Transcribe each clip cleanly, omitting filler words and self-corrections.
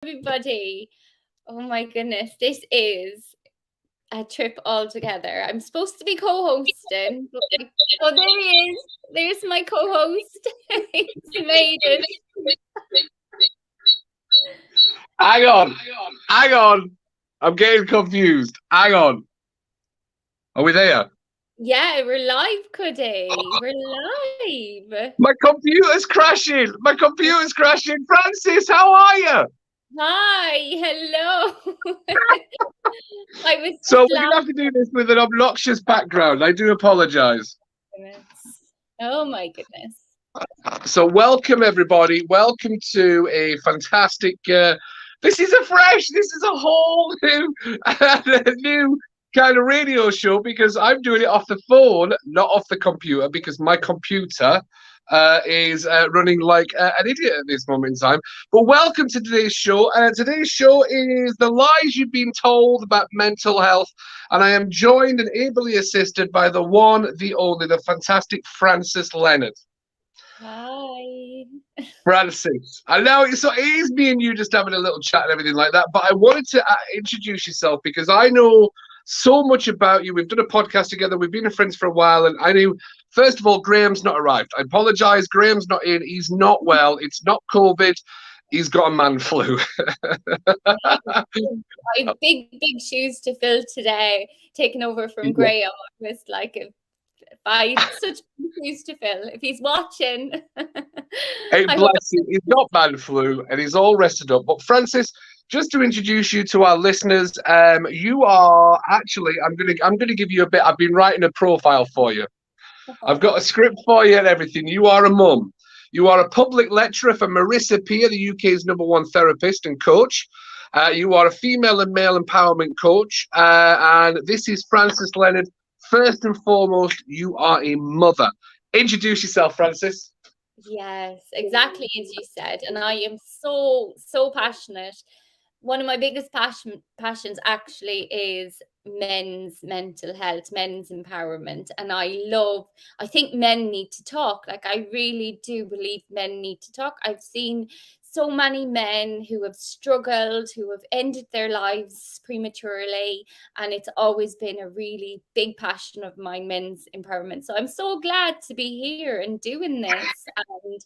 everybody. Oh my goodness, this is a trip altogether. I'm supposed to be co-hosting, but oh, there he is. There's my co-host. He's made it. Hang on. I'm getting confused. Hang on. Are we there? Yeah, we're live, Cuddy. We're live. My computer's crashing. Francis, how are you? Hi, hello. I was So we're going to have to do this with an obnoxious background. I do apologize. Oh my goodness. So welcome, everybody. Welcome to a fantastic... this is a whole new kind of radio show, because I'm doing it off the phone, not off the computer, because my computer is running like an idiot at this moment in time. But welcome to today's show. Today's show is the lies you've been told about mental health, and I am joined and ably assisted by the one, the only, the fantastic Francis Leonard. Hi. Francis. I know it is me and you just having a little chat and everything like that, but I wanted to introduce yourself because I know so much about you. We've done a podcast together. We've been friends for a while, and I knew, first of all, Graham's not arrived. I apologize. Graham's not in. He's not well. It's not COVID. He's got a man flu. I have big shoes to fill today, taking over from Graham. It was like such shoes to fill. If he's watching. Hey, bless him. He's got man flu and he's all rested up. But Francis, just to introduce you to our listeners, you are actually, I'm gonna give you a bit. I've been writing a profile for you. I've got a script for you and everything. You are a mum. You are a public lecturer for Marissa Peer, the UK's #1 therapist and coach. You are a female and male empowerment coach. And this is Francis Leonard. First and foremost, you are a mother. Introduce yourself, Francis. Yes, exactly as you said. And I am so passionate. One of my biggest passions actually is men's mental health, men's empowerment. And I think men need to talk. Like, I really do believe men need to talk. I've seen so many men who have struggled, who have ended their lives prematurely. And it's always been a really big passion of mine, men's empowerment. So I'm so glad to be here and doing this. And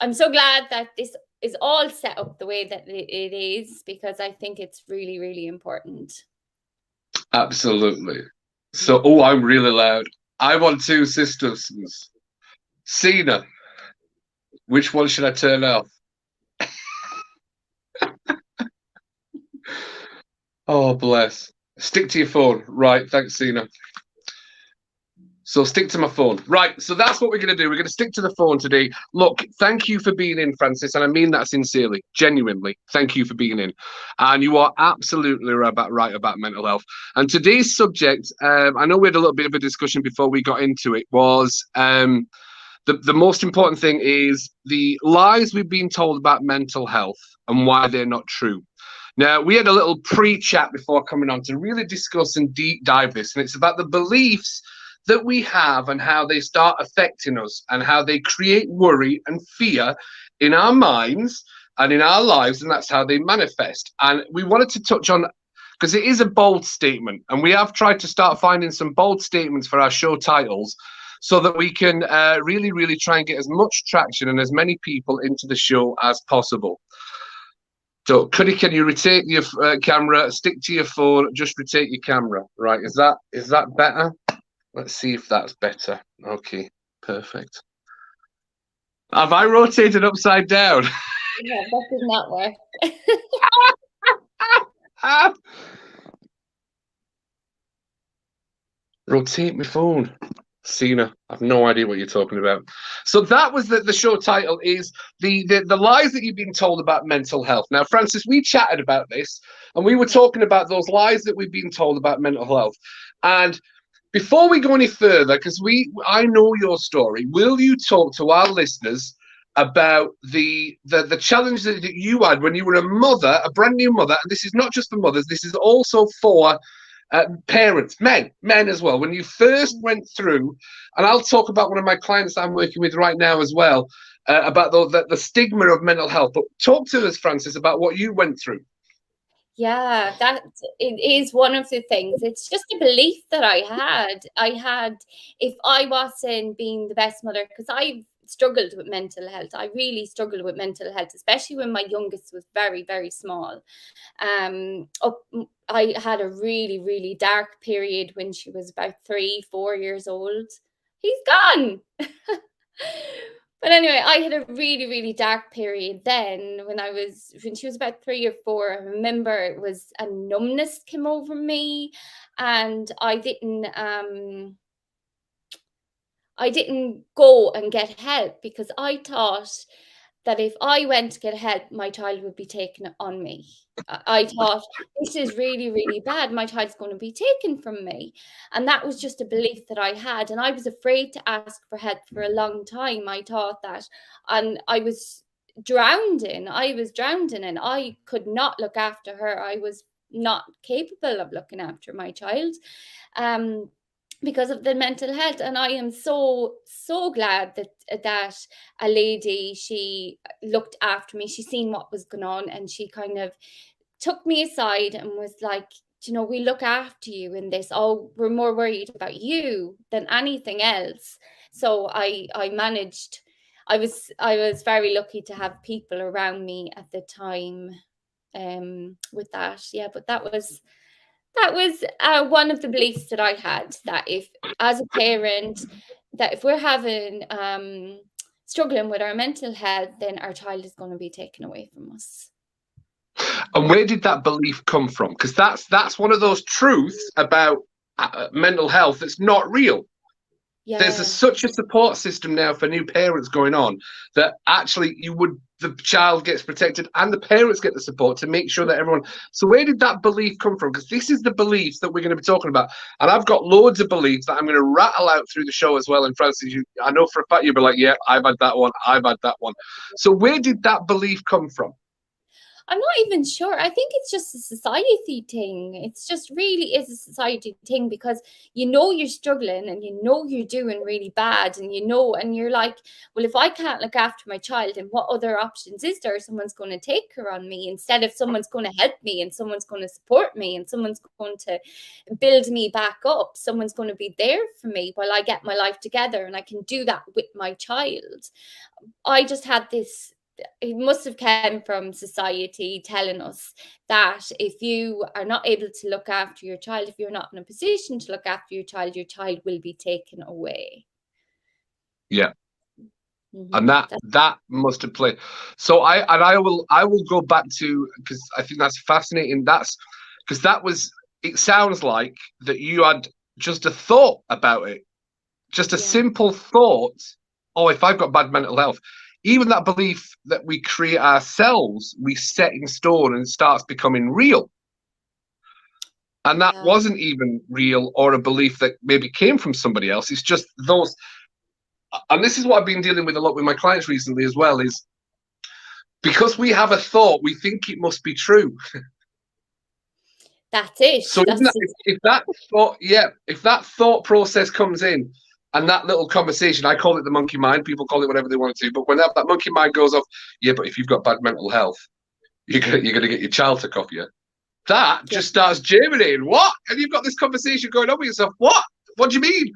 I'm so glad that this is all set up the way that it is, because I think it's really, really important. Absolutely. So, I'm really loud. I want two sisters. Cena, which one should I turn off? Oh, bless. Stick to your phone. Right, thanks, Cena. So stick to my phone. Right, so that's what we're going to do. We're going to stick to the phone today. Look, thank you for being in, Francis, and I mean that sincerely, genuinely. Thank you for being in. And you are absolutely right about mental health. And today's subject, I know we had a little bit of a discussion before we got into it, was the most important thing is the lies we've been told about mental health and why they're not true. Now, we had a little pre-chat before coming on to really discuss and deep dive this, and it's about the beliefs that we have and how they start affecting us and how they create worry and fear in our minds and in our lives, and that's how they manifest. And we wanted to touch on, because it is a bold statement, and we have tried to start finding some bold statements for our show titles so that we can really, really try and get as much traction and as many people into the show as possible. So, Cuddy, can you rotate your camera? Stick to your phone. Just rotate your camera. Right? Is that better? Let's see if that's better. Okay, perfect. Have I rotated upside down? Yeah, that did not work. Rotate my phone. Cena, I have no idea what you're talking about. So that was the show title, is the lies that you've been told about mental health. Now, Francis, we chatted about this, and we were talking about those lies that we've been told about mental health. And before we go any further, because I know your story, will you talk to our listeners about the challenge that you had when you were a mother, a brand new mother? And this is not just for mothers, this is also for parents, men as well. When you first went through, and I'll talk about one of my clients I'm working with right now as well, about the stigma of mental health. But talk to us, Francis, about what you went through. Yeah, that it is one of the things. It's just a belief that I had. If I wasn't being the best mother, because I struggled with mental health. I really struggled with mental health, especially when my youngest was very, very small. I had a really, really dark period when she was about 3, 4 years old. He's gone. But anyway, I had a really, really dark period then when she was about 3 or 4. I remember it was a numbness came over me, and I didn't go and get help because I thought that if I went to get help, my child would be taken on me. I thought, this is really, really bad. My child's going to be taken from me. And that was just a belief that I had. And I was afraid to ask for help for a long time. I thought that. And I was drowning. And I could not look after her. I was not capable of looking after my child. Because of the mental health. And I am so glad that a lady, she looked after me. She seen what was going on, and she kind of took me aside and was like, we look after you in this. Oh, we're more worried about you than anything else. So I managed. I was very lucky to have people around me at the time with that. Yeah, but that was one of the beliefs that I had, that if, as a parent, that if we're having struggling with our mental health, then our child is going to be taken away from us. And where did that belief come from? Because that's one of those truths about mental health that's not real. Yeah. There's such a support system now for new parents going on that actually the child gets protected and the parents get the support to make sure that everyone. So where did that belief come from? Because this is the beliefs that we're going to be talking about. And I've got loads of beliefs that I'm going to rattle out through the show as well. And Francis, I know for a fact you'll be like, yeah, I've had that one. I've had that one. So where did that belief come from? I'm not even sure. I think it's just a society thing. It's just really is a society thing, because you're struggling and you're doing really bad, and you're like, well, if I can't look after my child, then what other options is there? Someone's going to take her on me, instead of someone's going to help me, and someone's going to support me, and someone's going to build me back up. Someone's going to be there for me while I get my life together, and I can do that with my child. I just had this. It must have come from society telling us that if you are not able to look after your child, if you're not in a position to look after your child will be taken away. Yeah. Mm-hmm. And that must have played. So I will go back to, because I think that's fascinating. It sounds like that you had just a thought about it, just a simple thought. Oh, if I've got bad mental health. Even that belief that we create ourselves, we set in stone and it starts becoming real. And that wasn't even real or a belief that maybe came from somebody else. It's just those. And this is what I've been dealing with a lot with my clients recently as well, is because we have a thought, we think it must be true. That's it. So if that thought process comes in, and that little conversation, I call it the monkey mind. People call it whatever they want to. But when that monkey mind goes off, yeah, but if you've got bad mental health, you're going to get your child to off you. That just starts germinating. What? And you've got this conversation going on with yourself. What? What do you mean?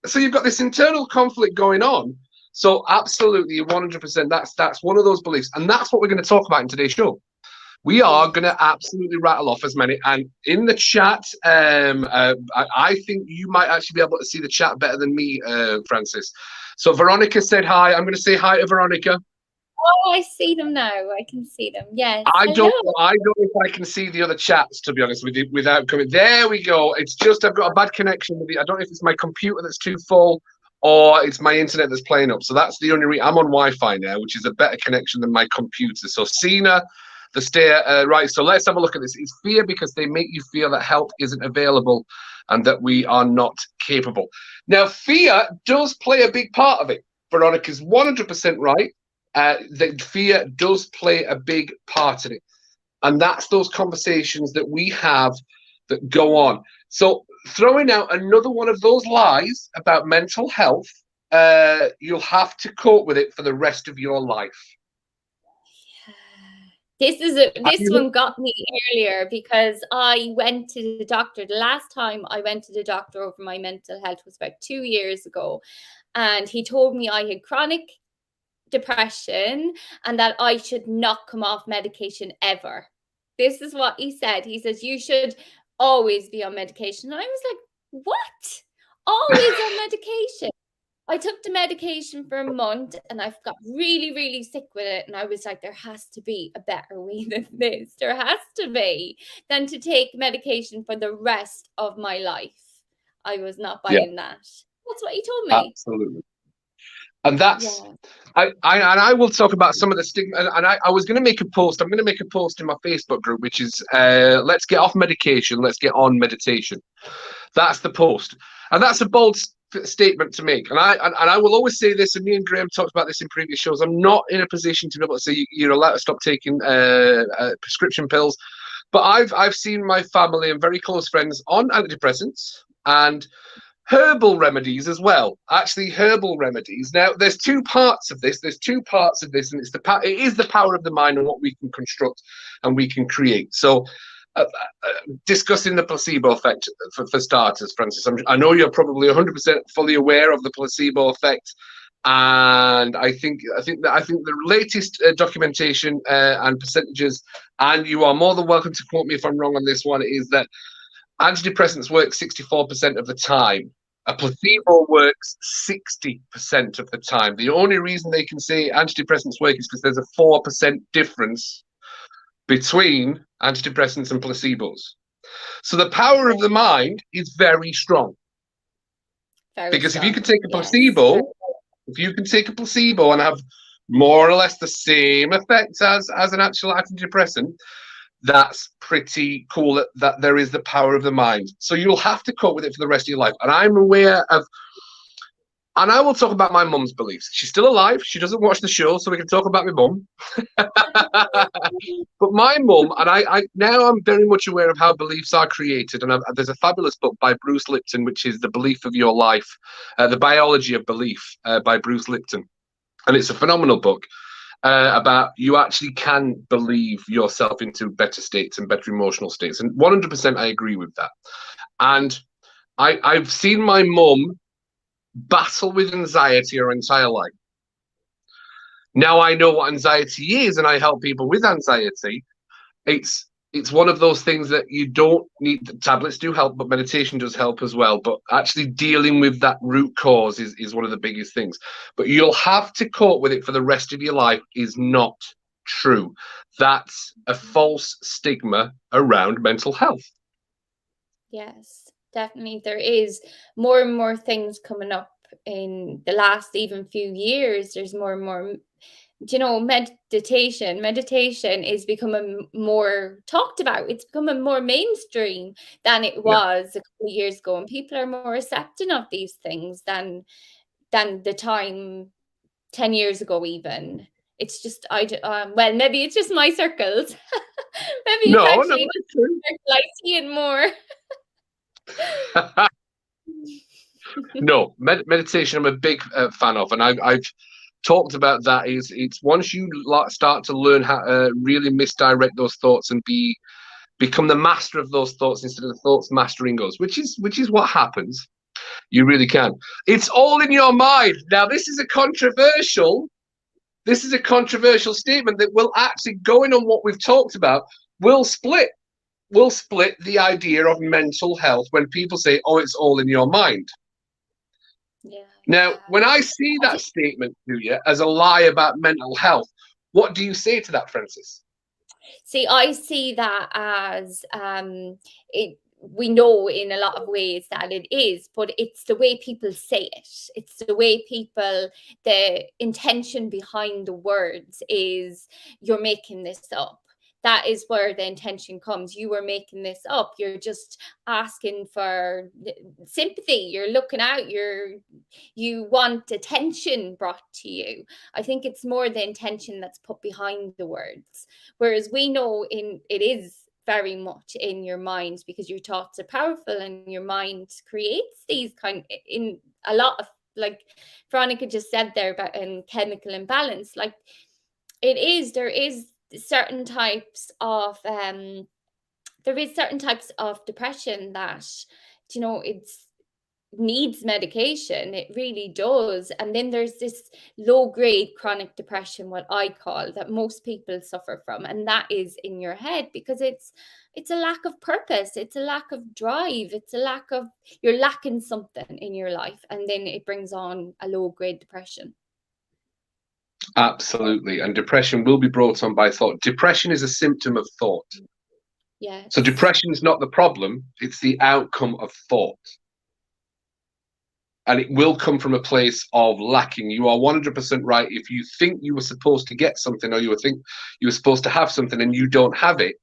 So you've got this internal conflict going on. So absolutely, 100%. That's one of those beliefs. And that's what we're going to talk about in today's show. We are going to absolutely rattle off as many. And in the chat, I think you might actually be able to see the chat better than me, Francis. So Veronica said hi. I'm going to say hi to Veronica. Oh, I see them now. I can see them. Yes. I don't know if I can see the other chats, to be honest with you, without coming. There we go. It's just I've got a bad connection with it. I don't know if it's my computer that's too full or it's my internet that's playing up. So that's the only reason. I'm on Wi-Fi now, which is a better connection than my computer. So Sina, the stare, right, so let's have a look at this. It's fear because they make you feel that help isn't available and that we are not capable. Now, fear does play a big part of it. Veronica's 100% right. That fear does play a big part in it. And that's those conversations that we have that go on. So throwing out another one of those lies about mental health you'll have to cope with it for the rest of your life. This one got me earlier because I went to the doctor. The last time I went to the doctor over my mental health was about 2 years ago, and he told me I had chronic depression and that I should not come off medication ever. This is what he said. He says you should always be on medication. And I was like, what? Always on medication? I took the medication for a month and I've got really, really sick with it. And I was like, there has to be a better way than this. There has to be than to take medication for the rest of my life. I was not buying that. That's what he told me. Absolutely. And that's, I will talk about some of the stigma. And I was going to make a post. I'm going to make a post in my Facebook group, which is let's get off medication. Let's get on meditation. That's the post. And that's a bold statement to make. And I will always say this, and me and Graham talked about this in previous shows. I'm not in a position to be able to say you're allowed to stop taking prescription pills. But I've seen my family and very close friends on antidepressants and herbal remedies as well. Actually, herbal remedies. Now, there's two parts of this. And it is the power of the mind and what we can construct and we can create. So, discussing the placebo effect for starters, Francis. I know you're probably 100% fully aware of the placebo effect, and I think the latest documentation and percentages, and you are more than welcome to quote me if I'm wrong on this one, is that antidepressants work 64% of the time. A placebo works 60% of the time. The only reason they can say antidepressants work is because there's a 4% difference between antidepressants and placebos. So the power of the mind is very strong. Because if you can take a placebo, and have more or less the same effect as an actual antidepressant, that's pretty cool that there is the power of the mind. So you'll have to cope with it for the rest of your life. And I'm aware of, and I will talk about my mum's beliefs. She's still alive. She doesn't watch the show, so we can talk about my mum. But my mum, and I now I'm very much aware of how beliefs are created. And there's a fabulous book by Bruce Lipton, which is The Belief of Your Life, The Biology of Belief by Bruce Lipton. And it's a phenomenal book about you actually can believe yourself into better states and better emotional states. And 100% I agree with that. And I've seen my mum battle with anxiety her entire life. Now I know what anxiety is and I help people with anxiety. It's one of those things that you don't need. Tablets do help, but meditation does help as well. But actually dealing with that root cause is one of the biggest things. But you'll have to cope with it for the rest of your life is not true. That's a false stigma around mental health. Yes, definitely. There is more and more things coming up in the last even few years. There's more and more, meditation is becoming more talked about. It's becoming more mainstream than it was a couple of years ago, and people are more accepting of these things than the time 10 years ago even. It's just well, maybe it's just my circles. Maybe it's actually I see it more. No, meditation I'm a big fan of, and I've talked about that. It's once you start to learn how to really misdirect those thoughts and become the master of those thoughts instead of the thoughts mastering us, which is what happens. You really can. It's all in your mind. Now, this is a controversial statement that will actually, going on what we've talked about, will split the idea of mental health when people say, oh, it's all in your mind. Yeah. Now, when I see that statement to you as a lie about mental health, what do you say to that, Francis? See, I see that as we know in a lot of ways that it is, but it's the way people say it. It's the way the intention behind the words is you're making this up. That is where the intention comes. You were making this up. You're just asking for sympathy. You're looking out. You want attention brought to you. I think it's more the intention that's put behind the words. Whereas we know it is very much in your mind because your thoughts are powerful and your mind creates these in a lot of like Veronica just said there about chemical imbalance, like there is certain types of depression that, it's needs medication. It really does. And then there's this low grade chronic depression, what I call, that most people suffer from, and that is in your head, because it's a lack of purpose, it's a lack of drive, it's a lack of, you're lacking something in your life, and then it brings on a low grade depression. Absolutely. And depression will be brought on by thought. Depression is a symptom of thought. Yeah. So depression is not the problem, it's the outcome of thought. And it will come from a place of lacking. You are 100% right. If you think you were supposed to get something, or you think you were supposed to have something and you don't have it,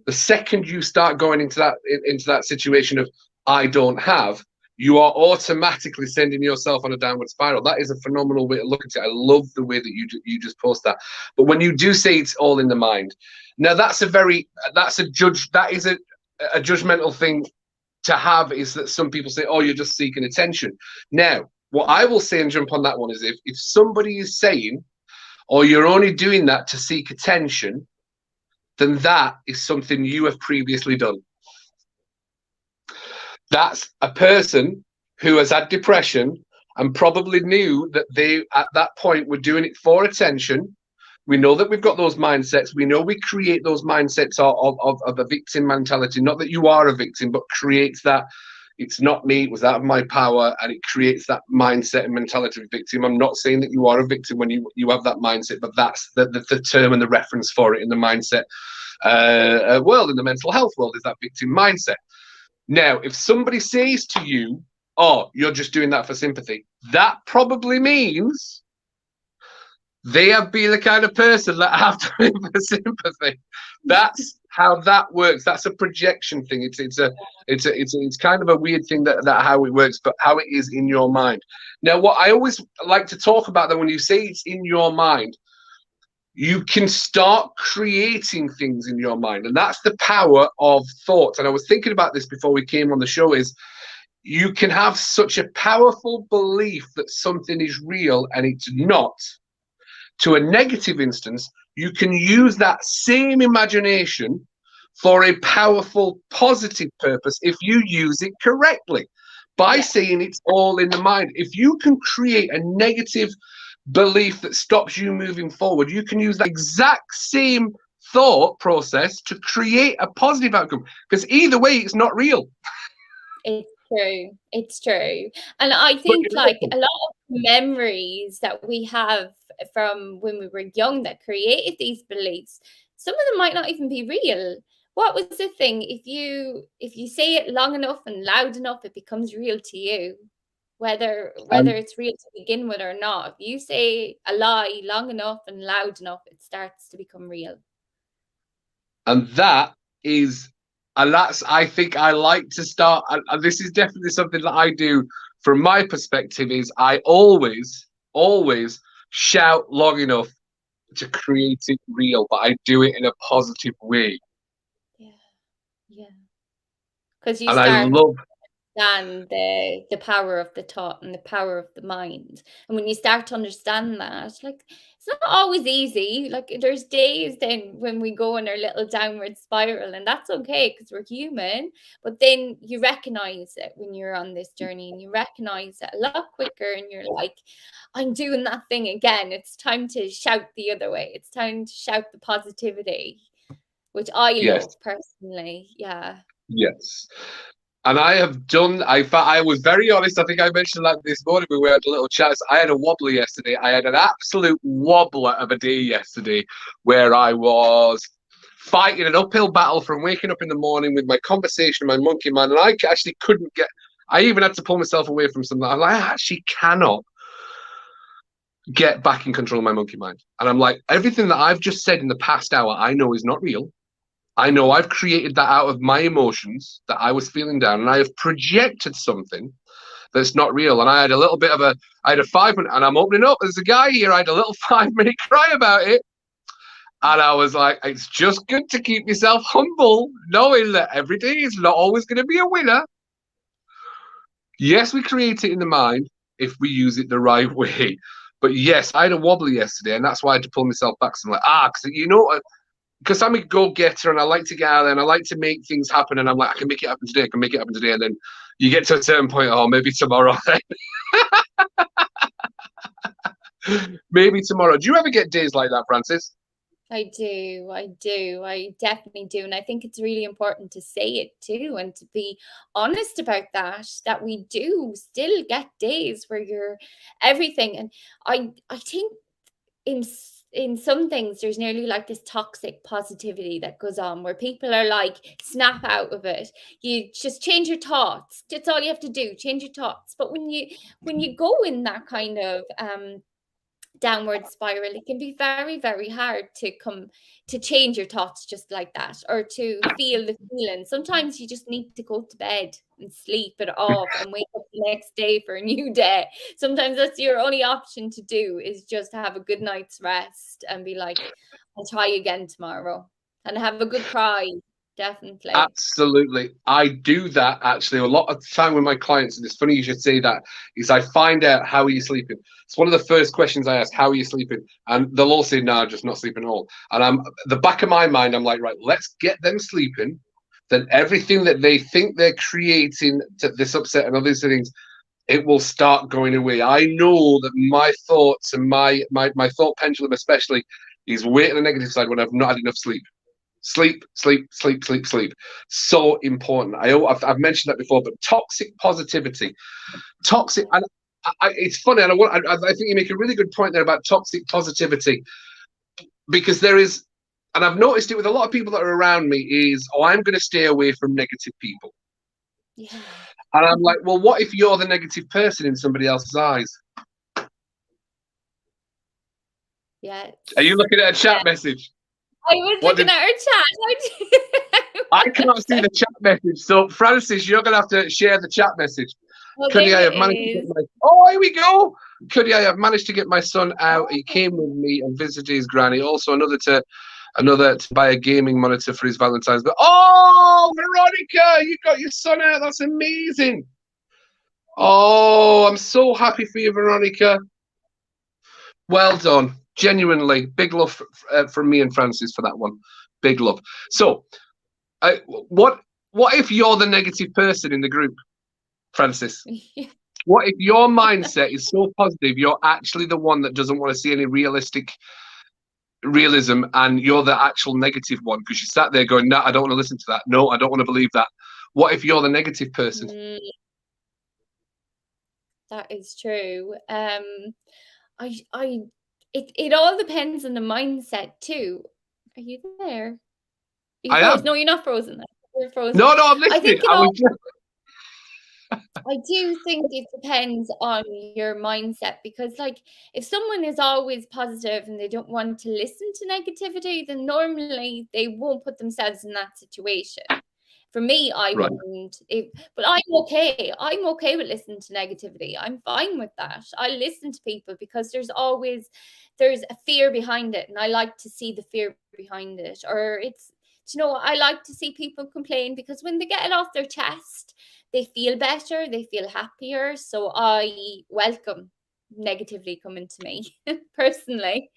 the second you start going into that situation of I don't have, you are automatically sending yourself on a downward spiral. That is a phenomenal way to look at it. I love the way that you just post that. But when you do say it's all in the mind, now that is a judgmental thing to have, is that some people say, oh, you're just seeking attention. Now, what I will say and jump on that one is, if somebody is saying, or you're only doing that to seek attention, then that is something you have previously done. That's a person who has had depression and probably knew that they, at that point, were doing it for attention. We know that we've got those mindsets. We know we create those mindsets of a victim mentality. Not that you are a victim, but creates that it's not me, it was out of my power, and it creates that mindset and mentality of victim. I'm not saying that you are a victim when you have that mindset, but that's the term and the reference for it in the mindset world, in the mental health world, is that victim mindset. Now, if somebody says to you, oh, you're just doing that for sympathy, that probably means they have been the kind of person that have to live for sympathy. That's how that works. That's a projection thing. It's kind of a weird thing that how it works, but how it is in your mind. Now, what I always like to talk about, that when you say it's in your mind, you can start creating things in your mind, and that's the power of thought. And I was thinking about this before we came on the show, is you can have such a powerful belief that something is real and it's not. To a negative instance, you can use that same imagination for a powerful positive purpose if you use it correctly, by saying it's all in the mind. If you can create a negative belief that stops you moving forward, you can use that exact same thought process to create a positive outcome, because either way, it's not real. It's true. And I think like a lot of memories that we have from when we were young that created these beliefs, some of them might not even be real. What was the thing? If you say it long enough and loud enough, it becomes real to you, whether it's real to begin with or not. If you say a lie long enough and loud enough, it starts to become real. And that's, I think I like to start, and this is definitely something that I do from my perspective, is I always shout long enough to create it real, but I do it in a positive way. Yeah. Because you and start I love understand the power of the thought and the power of the mind. And when you start to understand that, like, it's not always easy. Like, there's days then when we go in our little downward spiral, and that's okay because we're human. But then you recognize it when you're on this journey, and you recognize it a lot quicker, and you're like, I'm doing that thing again. It's time to shout the other way. It's time to shout the positivity, which I love personally. Yeah. Yes. And I have done, I was very honest. I think I mentioned that this morning when we had a little chat. I had a wobbler yesterday. I had an absolute wobbler of a day yesterday, where I was fighting an uphill battle from waking up in the morning with my conversation with my monkey mind. And I actually couldn't I even had to pull myself away from something. I'm like, I actually cannot get back in control of my monkey mind. And I'm like, everything that I've just said in the past hour, I know is not real. I know I've created that out of my emotions that I was feeling down, and I have projected something that's not real. And I had a 5 minute, and I'm opening up. There's a guy here. I had a little 5 minute cry about it. And I was like, it's just good to keep yourself humble, knowing that every day is not always going to be a winner. Yes, we create it in the mind, if we use it the right way. But yes, I had a wobble yesterday, and that's why I had to pull myself back. So I'm like, because I'm a go-getter and I like to get out there and I like to make things happen, and I'm like, I can make it happen today, I can make it happen today, and then you get to a certain point, oh, maybe tomorrow. Maybe tomorrow. Do you ever get days like that, Francis? I do. I definitely do. And I think it's really important to say it too and to be honest about that we do still get days where you're everything. And I think in some things there's nearly like this toxic positivity that goes on where people are like, snap out of it, you just change your thoughts, that's all you have to do, change your thoughts. But when you go in that kind of downward spiral, it can be very, very hard to change your thoughts just like that, or to feel the feeling. Sometimes you just need to go to bed and sleep it off and wake up the next day for a new day. Sometimes that's your only option to do, is just have a good night's rest and be like, I'll try again tomorrow, and have a good cry. Definitely. Absolutely. I do that actually a lot of the time with my clients. And it's funny you should say that, is I find out, how are you sleeping? It's one of the first questions I ask, how are you sleeping? And they'll all say, no, just not sleeping at all. And I'm the back of my mind, I'm like, right, let's get them sleeping. Then everything that they think they're creating, to this upset and other things, it will start going away. I know that my thoughts and my thought pendulum especially is way on the negative side when I've not had enough sleep. Sleep. So important. I've mentioned that before, but toxic positivity, and it's funny. And I think you make a really good point there about toxic positivity, because there is, and I've noticed it with a lot of people that are around me, is, oh, I'm going to stay away from negative people. Yeah. And I'm like, well, what if you're the negative person in somebody else's eyes? Yeah. Are you looking at a chat message? I was looking at our chat. I can't see the chat message. So, Francis, you're going to have to share the chat message. Well, Cuddy, I have managed to get here we go. Cuddy, I have managed to get my son out. He came with me and visited his granny. Also, another to buy a gaming monitor for his Valentine's. But oh, Veronica, you got your son out. That's amazing. Oh, I'm so happy for you, Veronica. Well done. Genuinely, big love from me and Francis for that one. Big love. So, what if you're the negative person in the group, Francis? What if your mindset is so positive, you're actually the one that doesn't want to see any realism, and you're the actual negative one because you sat there going, no, I don't want to listen to that. No, I don't want to believe that. What if you're the negative person? That is true. It all depends on the mindset too. Are you there? I am. No, you're not frozen. You're frozen. No, I'm listening. I do think it depends on your mindset, because like if someone is always positive and they don't want to listen to negativity, then normally they won't put themselves in that situation. For me, I wouldn't. But I'm okay. I'm okay with listening to negativity. I'm fine with that. I listen to people because there's a fear behind it, and I like to see the fear behind it. Or I like to see people complain, because when they get it off their chest, they feel better, they feel happier. So I welcome negativity coming to me personally.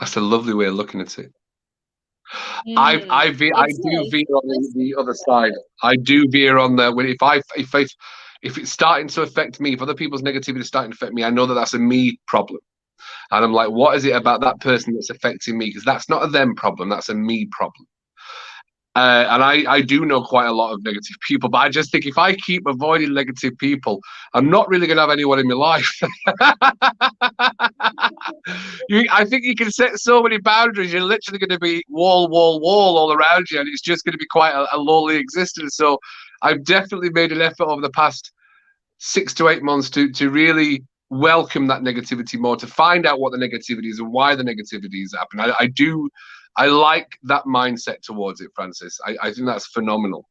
That's a lovely way of looking at it. I do veer on the other side. I do veer on the, if it's starting to affect me, if other people's negativity is starting to affect me, I know that that's a me problem. And I'm like, what is it about that person that's affecting me? Because that's not a them problem, that's a me problem. And I do know quite a lot of negative people, but I just think if I keep avoiding negative people, I'm not really going to have anyone in my life. I think you can set so many boundaries. You're literally going to be wall all around you, and it's just going to be quite a lonely existence. So I've definitely made an effort over the past 6 to 8 months to really welcome that negativity more, to find out what the negativity is and why the negativity is happening. I like that mindset towards it, Francis. I think that's phenomenal.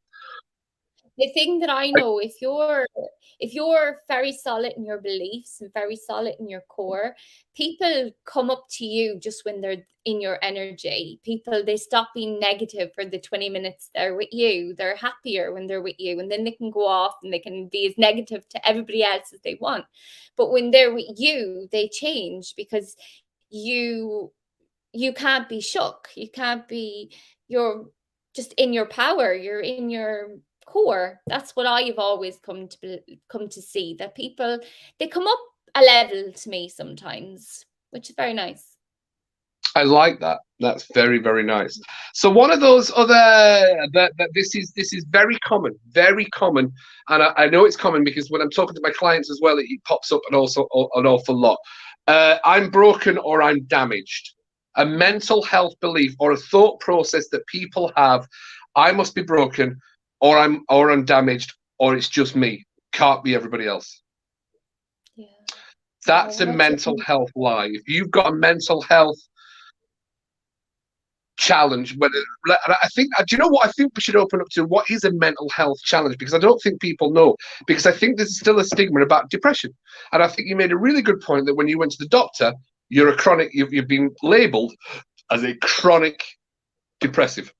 the thing that I know, if you're very solid in your beliefs and very solid in your core, people come up to you just when they're in your energy. People, they stop being negative for the 20 minutes they're with you. They're happier when they're with you, and then they can go off and they can be as negative to everybody else as they want. But when they're with you, they change because you can't be shook. You can't be, you're just in your power. You're in your core. That's what I've always come to see, that people, they come up a level to me sometimes, which is very nice. I like that. That's very, very nice. So one of those other that this is very common, and I know it's common because when I'm talking to my clients as well, it pops up an awful lot. I'm broken or I'm damaged. A mental health belief or a thought process that people have: I must be broken, or I'm damaged, or it's just me. Can't be everybody else. Yeah. That's a mental health lie. If you've got a mental health challenge, whether I think, do you know what I think we should open up to? What is a mental health challenge? Because I don't think people know, because I think there's still a stigma about depression. And I think you made a really good point that when you went to the doctor, you've been labeled as a chronic depressive.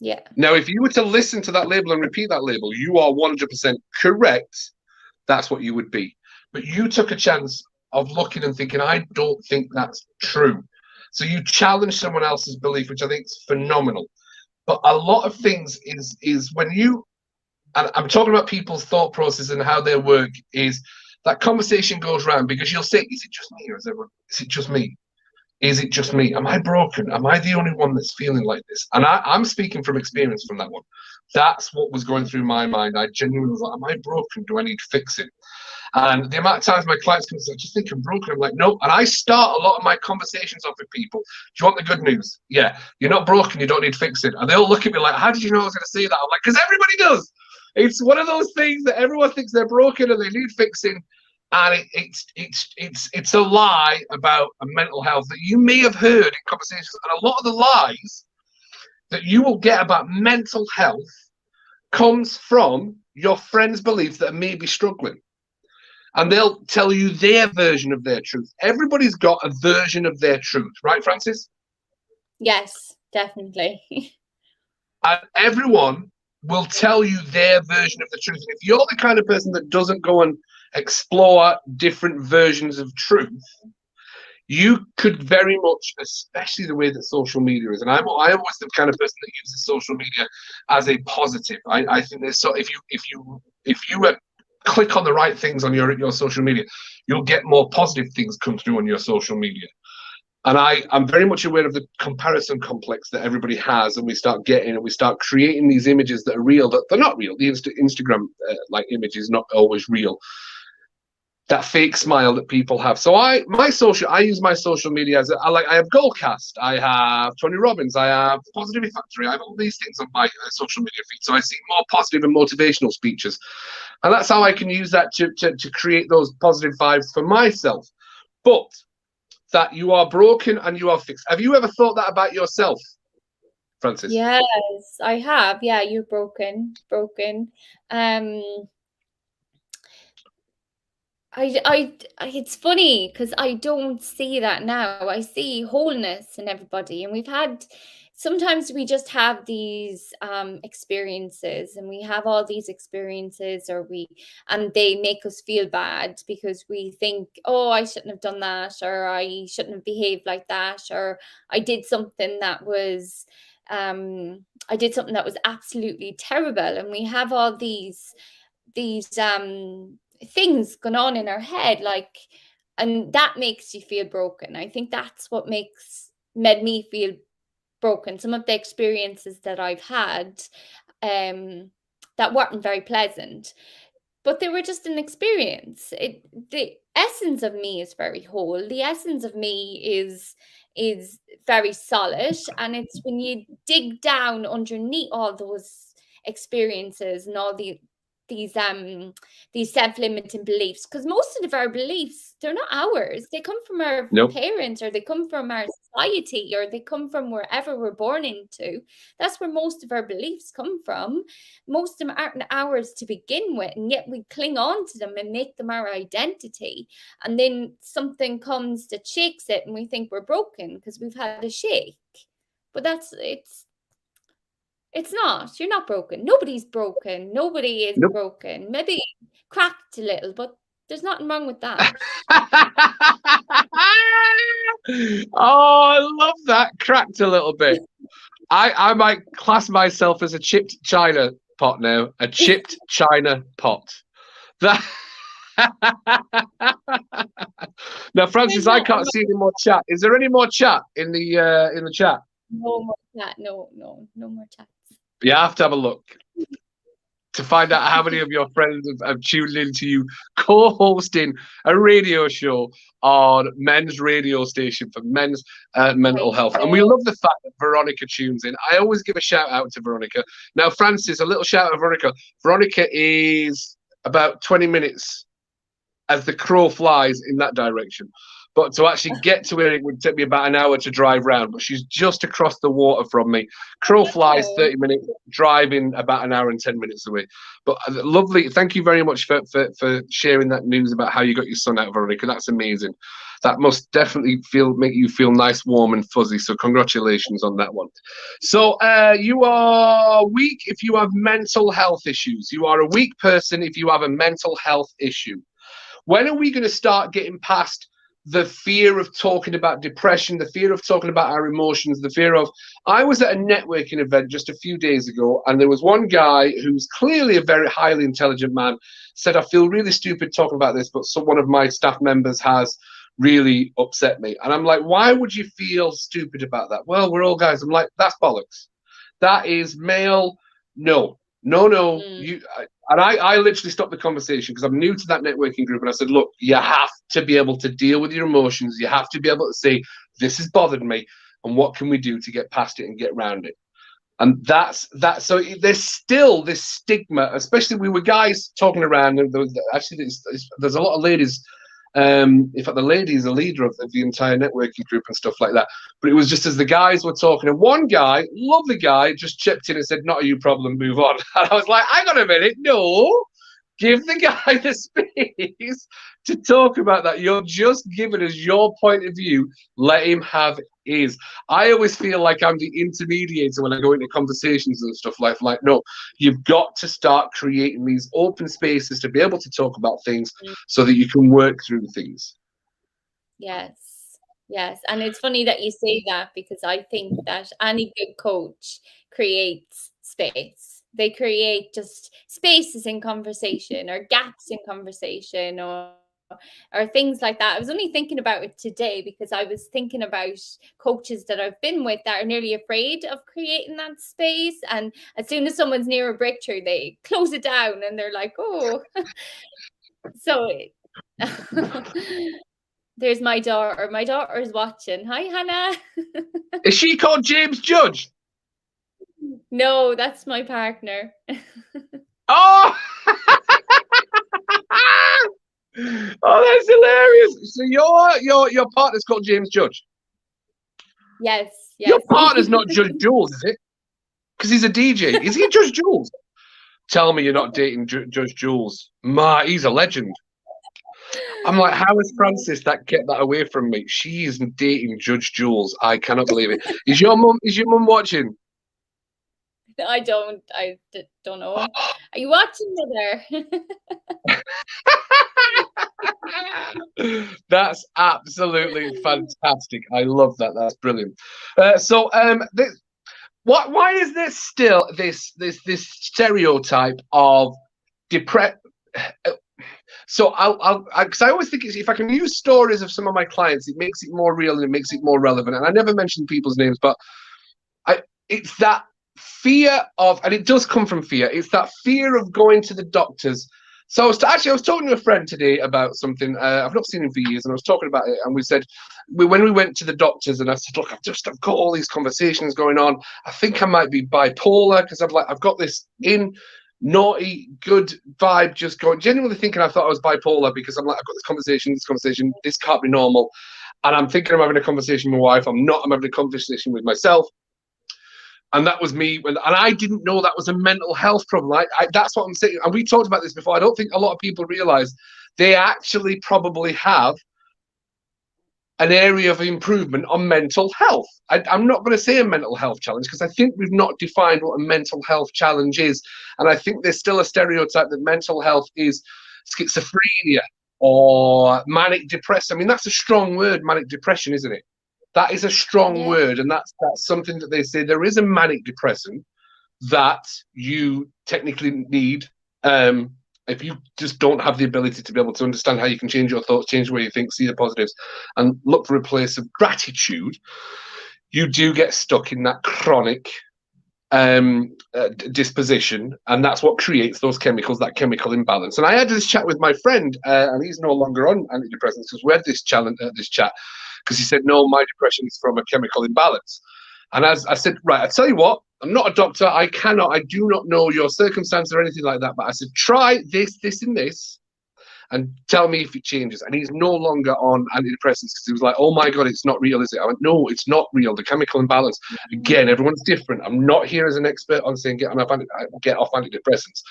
Yeah. Now, if you were to listen to that label and repeat that label, you are 100% correct. That's what you would be. But you took a chance of looking and thinking, I don't think that's true. So you challenge someone else's belief, which I think is phenomenal. But a lot of things is when you, and I'm talking about people's thought process and how they work, is that conversation goes around because you'll say, is it just me or is it just me? Is it just me? Am I broken? Am I the only one that's feeling like this? And I'm speaking from experience from that one. That's what was going through my mind. I genuinely was like, am I broken? Do I need fixing? And the amount of times my clients come and say, I just think I'm broken. I'm like, no. And I start a lot of my conversations off with people. Do you want the good news? Yeah. You're not broken. You don't need fixing. And they all look at me like, how did you know I was going to say that? I'm like, because everybody does. It's one of those things that everyone thinks they're broken and they need fixing. And it's a lie about a mental health that you may have heard in conversations. And a lot of the lies that you will get about mental health comes from your friends' beliefs that are maybe struggling. And they'll tell you their version of their truth. Everybody's got a version of their truth, right, Francis? Yes, definitely. And everyone will tell you their version of the truth. And if you're the kind of person that doesn't go and explore different versions of truth, you could very much, especially the way that social media is, and I'm always the kind of person that uses social media as a positive. I think there's so if you click on the right things on your social media, you'll get more positive things come through on your social media. And I'm very much aware of the comparison complex that everybody has, and we start creating these images that are real, that they're not real. The Instagram like image is not always real. That fake smile that people have. So I use my social media as I have Goalcast, I have Tony Robbins, I have Positivity Factory, I have all these things on my social media feed. So I see more positive and motivational speeches, and that's how I can use that to create those positive vibes for myself. But that you are broken and you are fixed. Have you ever thought that about yourself, Francis? Yes, I have. Yeah, you're broken. It's funny because I don't see that now. I see wholeness in everybody, and sometimes we just have these experiences, and we have all these experiences, and they make us feel bad because we think, oh, I shouldn't have done that, or I shouldn't have behaved like that, or I did something that was absolutely terrible, and we have all these things going on in our head, and that makes you feel broken. I think that's what made me feel broken. Some of the experiences that I've had that weren't very pleasant, but they were just an experience. The essence of me is very whole. The essence of me is very solid, and it's when you dig down underneath all those experiences and all the these self-limiting beliefs, because most of our beliefs, they're not ours. They come from our Nope. parents, or they come from our society, or they come from wherever we're born into. That's where most of our beliefs come from. Most of them aren't ours to begin with, and yet we cling on to them and make them our identity. And then something comes that shakes it, and we think we're broken because we've had a shake. But it's not. You're not broken. Nobody's broken. Nobody is Nope. broken. Maybe cracked a little, but there's nothing wrong with that. Oh, I love that. Cracked a little bit. I might class myself as a chipped china pot now. A chipped china pot. That. Now, Francis, I can't see any more chat. Is there any more chat in the chat? No more chat. No more chats. You have to have a look to find out how many of your friends have tuned into you co-hosting a radio show on men's radio station for men's mental health. And we love the fact that Veronica tunes in. I always give a shout out to Veronica. Now, Francis, a little shout out to Veronica. Veronica is about 20 minutes as the crow flies in that direction. But to actually get to where it would take me about an hour to drive round. But she's just across the water from me. Crow flies 30 minutes, driving about an hour and 10 minutes away. But lovely. Thank you very much for sharing that news about how you got your son out, Veronica. That's amazing. That must definitely make you feel nice, warm and fuzzy. So congratulations on that one. So you are weak if you have mental health issues. You are a weak person if you have a mental health issue. When are we going to start getting past the fear of talking about depression, the fear of talking about our emotions, the fear of... I was at a networking event just a few days ago, and there was one guy who's clearly a very highly intelligent man, said, I feel really stupid talking about this, but one of my staff members has really upset me. And I'm like, why would you feel stupid about that? Well, we're all guys. I'm like, that's bollocks. That is male. No. I literally stopped the conversation because I'm new to that networking group, and I said, look, you have to be able to deal with your emotions. You have to be able to say, this has bothered me, and what can we do to get past it and get around it? And that's that. So there's still this stigma, especially we were guys talking around, and there's a lot of ladies. In fact, the lady is a leader of the entire networking group and stuff like that. But it was just as the guys were talking, and one guy, lovely guy, just chipped in and said, not a you problem, move on. And I was like, hang on a minute, no, give the guy the space to talk about that. You're just giving us your point of view. Let him have his. I always feel like I'm the intermediator when I go into conversations and stuff like no, you've got to start creating these open spaces to be able to talk about things so that you can work through things. Yes. And it's funny that you say that, because I think that any good coach creates space. They create just spaces in conversation, or gaps in conversation, or things like that. I was only thinking about it today because I was thinking about coaches that I've been with that are nearly afraid of creating that space. And as soon as someone's near a breakthrough, they close it down and they're like, oh. So there's my daughter. My daughter's watching. Hi, Hannah. Is she called James Judge? No, that's my partner. Oh! Oh, that's hilarious. So your partner's called James Judge? Yes. Your partner's not Judge Jules, is it? Because he's a DJ. Is he Judge Jules? Tell me you're not dating Judge Jules. He's a legend. I'm like, how is Francis that kept that away from me? She is dating Judge Jules. I cannot believe it. Is your mum watching? I don't know. Are you watching, Mother? That's absolutely fantastic. I love that. That's brilliant. Why is there still this stereotype of depression? So because I always think if I can use stories of some of my clients, it makes it more real and it makes it more relevant. And I never mention people's names, but it's that fear of, and it does come from fear. It's that fear of going to the doctors. So I was talking to a friend today about something. I've not seen him for years, and I was talking about it. And we said, when we went to the doctors, and I said, look, I've got all these conversations going on. I think I might be bipolar because I've got this naughty, good vibe, just going, genuinely thinking I thought I was bipolar because I'm like, I've got this conversation, this can't be normal. And I'm thinking I'm having a conversation with my wife. I'm not, I'm having a conversation with myself. And that was me. And I didn't know that was a mental health problem. That's what I'm saying. And we talked about this before. I don't think a lot of people realize they actually probably have an area of improvement on mental health. I'm not going to say a mental health challenge because I think we've not defined what a mental health challenge is. And I think there's still a stereotype that mental health is schizophrenia or manic depression. I mean, that's a strong word, manic depression, isn't it? That is a strong word. And that's something that they say there is a manic depressant that you technically need. If you just don't have the ability to be able to understand how you can change your thoughts, change the way you think, see the positives, and look for a place of gratitude, you do get stuck in that chronic disposition, and that's what creates those chemicals, that chemical imbalance. And I had this chat with my friend, and he's no longer on antidepressants because we had this chat, because he said, no, my depression is from a chemical imbalance. And as I said, right, I tell you what, I'm not a doctor. I do not know your circumstance or anything like that. But I said, try this, this, and this, and tell me if it changes. And he's no longer on antidepressants because he was like, oh my God, it's not real, is it? I went, no, it's not real. The chemical imbalance. Again, everyone's different. I'm not here as an expert on saying get off antidepressants.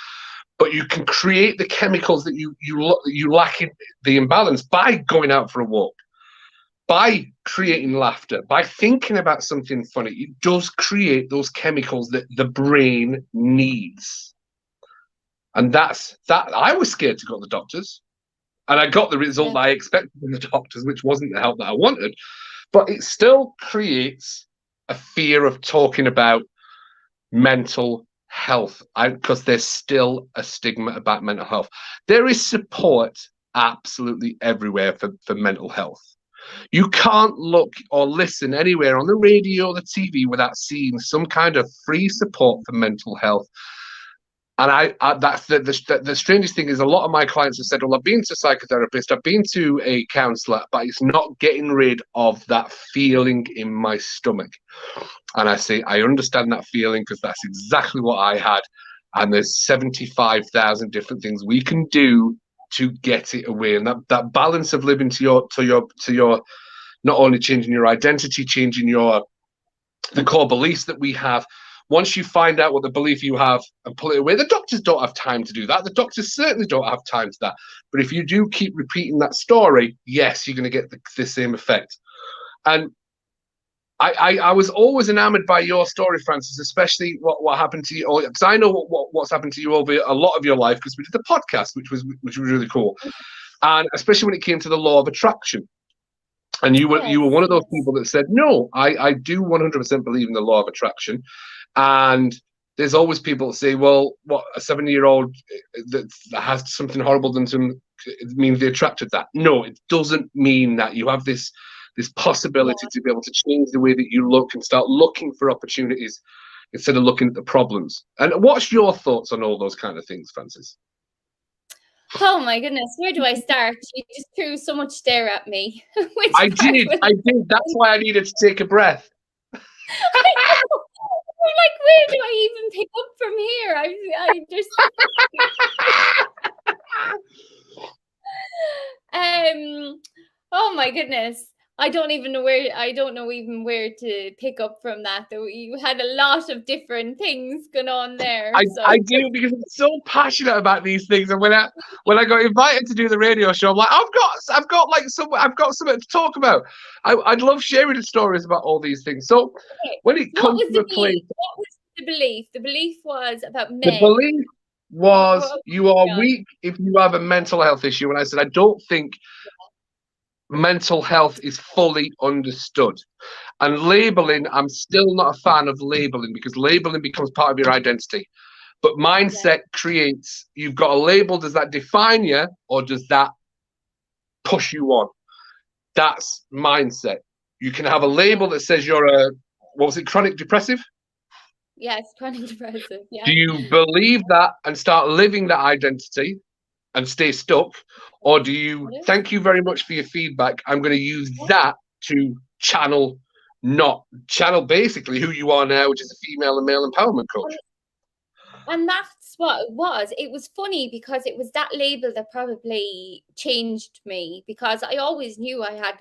But you can create the chemicals that you lack in the imbalance by going out for a walk, by creating laughter, by thinking about something funny. It does create those chemicals that the brain needs. And that's that. I was scared to go to the doctors, and I got the result that I expected from the doctors, which wasn't the help that I wanted. But it still creates a fear of talking about mental health, because there's still a stigma about mental health. There is support absolutely everywhere for mental health. You can't look or listen anywhere on the radio or the TV without seeing some kind of free support for mental health. And that's the strangest thing is a lot of my clients have said, well, I've been to a psychotherapist, I've been to a counselor, but it's not getting rid of that feeling in my stomach. And I say, I understand that feeling because that's exactly what I had. And there's 75,000 different things we can do to get it away. And that balance of living to your not only changing your identity, changing the core beliefs that we have. Once you find out what the belief you have and pull it away, the doctors don't have time to do that. The doctors certainly don't have time for that. But if you do keep repeating that story, yes, you're going to get the same effect. And I was always enamored by your story, Francis, especially what happened to you. Because I know what's happened to you over a lot of your life, because we did the podcast, which was really cool. And especially when it came to the law of attraction. And you were one of those people that said, no, I do 100% believe in the law of attraction. And there's always people that say, well, what, a 7-year-old that has something horrible done to them, it means they attracted that. No, it doesn't mean that. You have this possibility to be able to change the way that you look and start looking for opportunities instead of looking at the problems. And what's your thoughts on all those kind of things, Francis? Oh my goodness, where do I start? You just threw so much there at me. I did. That's why I needed to take a breath. I know. I'm like, where do I even pick up from here? I just oh my goodness. I don't know even where to pick up from that. Though you had a lot of different things going on there. I do, because I'm so passionate about these things. And when I got invited to do the radio show, I'm like, I've got something to talk about. I'd love sharing the stories about all these things. So when it comes to a place, what was the belief? The belief was about men. The belief was you are weak if you have a mental health issue. And I said, I don't think mental health is fully understood. And labeling, I'm still not a fan of labeling, because labeling becomes part of your identity. But mindset creates, you've got a label. Does that define you, or does that push you on? That's mindset. You can have a label that says you're chronic depressive? Yes, chronic depressive. Yeah. Do you believe that and start living that identity and stay stuck? Or do you, thank you very much for your feedback, I'm going to use that to channel basically who you are now, which is a female and male empowerment coach? And that's what it was. It was funny because it was that label that probably changed me, because I always knew I had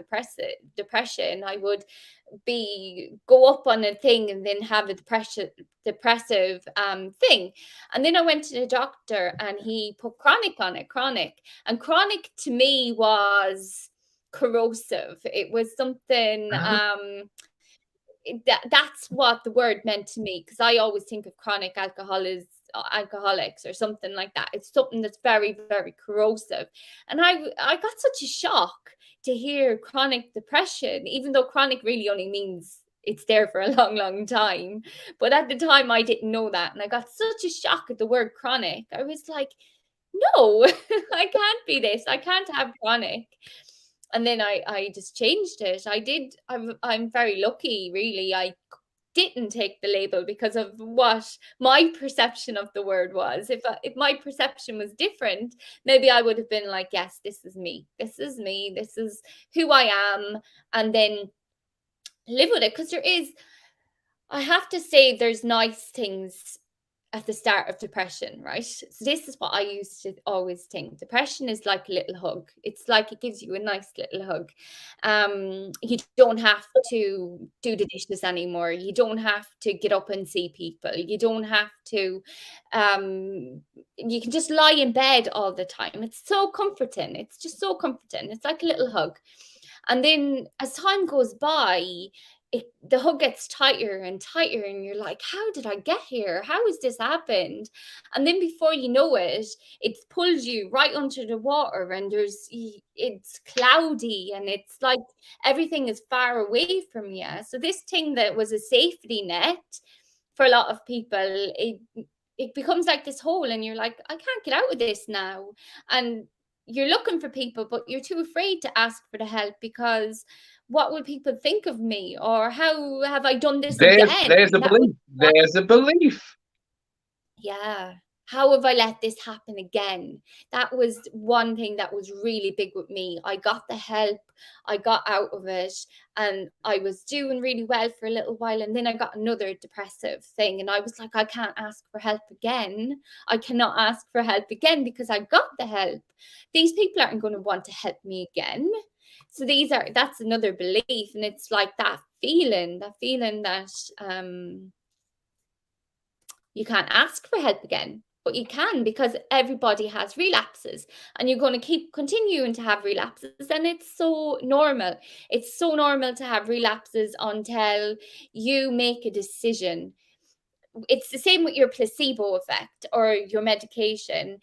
depression. I would go up on a thing and then have a depressive thing. And then I went to the doctor and he put chronic on it, chronic. And chronic to me was corrosive. It was something that's what the word meant to me, because I always think of chronic alcoholics or something like that. It's something that's very, very corrosive. And I got such a shock to hear chronic depression, even though chronic really only means it's there for a long, long time. But at the time I didn't know that, and I got such a shock at the word chronic. I was like, no, I can't be this. I can't have chronic. And then I just changed it. I'm very lucky, really. I didn't take the label because of what my perception of the word was. If my perception was different, maybe I would have been like, yes, this is me. This is me. This is who I am. And then live with it. Because I have to say, there's nice things at the start of depression, right? So this is what I used to always think. Depression is like a little hug. It's like it gives you a nice little hug. You don't have to do the dishes anymore. You don't have to get up and see people. You don't have to, you can just lie in bed all the time. It's so comforting. It's just so comforting. It's like a little hug. And then as time goes by, the hug gets tighter and tighter, and you're like, how did I get here? How has this happened? And then before you know it, it pulls you right under the water, and it's cloudy, and it's like everything is far away from you. So this thing that was a safety net for a lot of people, it becomes like this hole, and you're like, I can't get out of this now. And you're looking for people, but you're too afraid to ask for the help, because what will people think of me, or how have I done this again? There's a belief. There's a belief. Yeah. How have I let this happen again? That was one thing that was really big with me. I got the help, I got out of it, and I was doing really well for a little while. And then I got another depressive thing, and I was like, I can't ask for help again. I cannot ask for help again because I got the help. These people aren't going to want to help me again. So that's another belief. And it's like that feeling that you can't ask for help again. But you can, because everybody has relapses, and you're going to keep continuing to have relapses. And it's so normal. It's so normal to have relapses until you make a decision. It's the same with your placebo effect or your medication.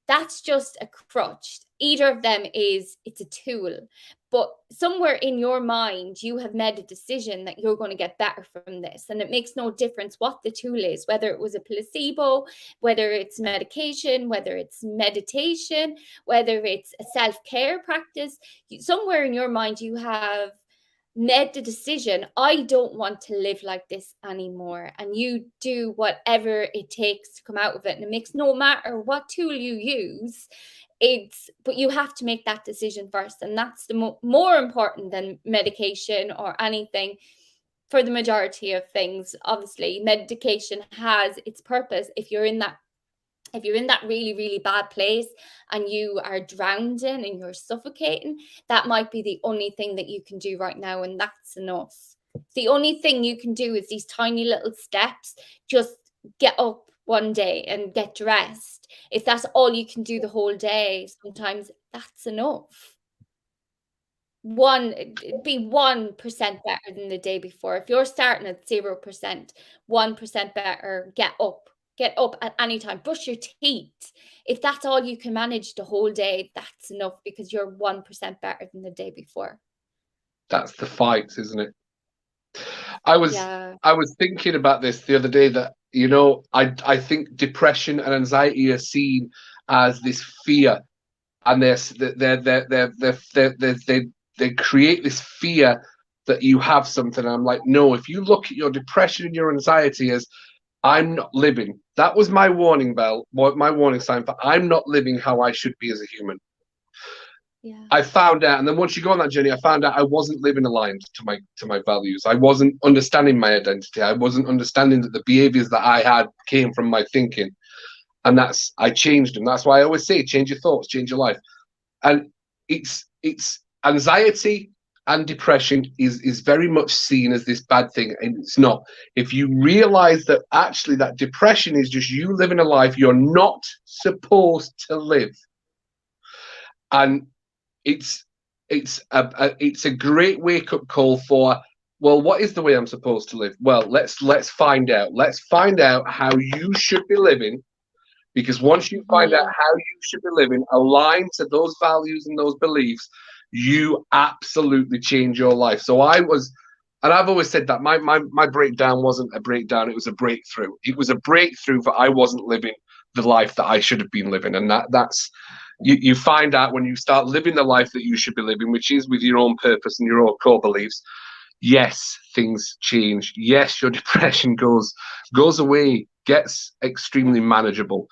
That's just a crutch. Either of them it's a tool. But somewhere in your mind, you have made a decision that you're going to get better from this. And it makes no difference what the tool is, whether it was a placebo, whether it's medication, whether it's meditation, whether it's a self-care practice. Somewhere in your mind, you have made the decision, I don't want to live like this anymore. And you do whatever it takes to come out of it. And it makes no matter what tool you use. But you have to make that decision first, and that's the more important than medication or anything. For the majority of things, obviously medication has its purpose. If you're in that really, really bad place and you are drowning and you're suffocating, that might be the only thing that you can do right now, and that's enough. The only thing you can do is these tiny little steps. Just get up one day and get dressed. If that's all you can do the whole day, sometimes that's enough. Be 1% better than the day before. If you're starting at 0%, 1% better. Get up at any time. Brush your teeth. If that's all you can manage the whole day, that's enough, because you're 1% better than the day before. That's the fight, isn't it? I was thinking about this the other day, that I think depression and anxiety are seen as this fear, and they create this fear that you have something. And I'm like, no, if you look at your depression and your anxiety as I'm not living, that was my warning bell, my warning sign for I'm not living how I should be as a human. Yeah. I found out, and then once you go on that journey, I found out I wasn't living aligned to my values. I wasn't understanding my identity. I wasn't understanding that the behaviors that I had came from my thinking. And I changed them. That's why I always say, change your thoughts, change your life. And it's anxiety and depression is very much seen as this bad thing, and it's not. If you realize that actually that depression is just you living a life you're not supposed to live, and it's a great wake-up call for, well, what is the way I'm supposed to live? Well, let's find out. Let's find out how you should be living. Because once you find out how you should be living, aligned to those values and those beliefs, you absolutely change your life. So and I've always said that my breakdown wasn't a breakdown, it was a breakthrough. It was a breakthrough that I wasn't living the life that I should have been living. And that's, you find out when you start living the life that you should be living, which is with your own purpose and your own core beliefs. Yes, things change. Yes, your depression goes away, gets extremely manageable.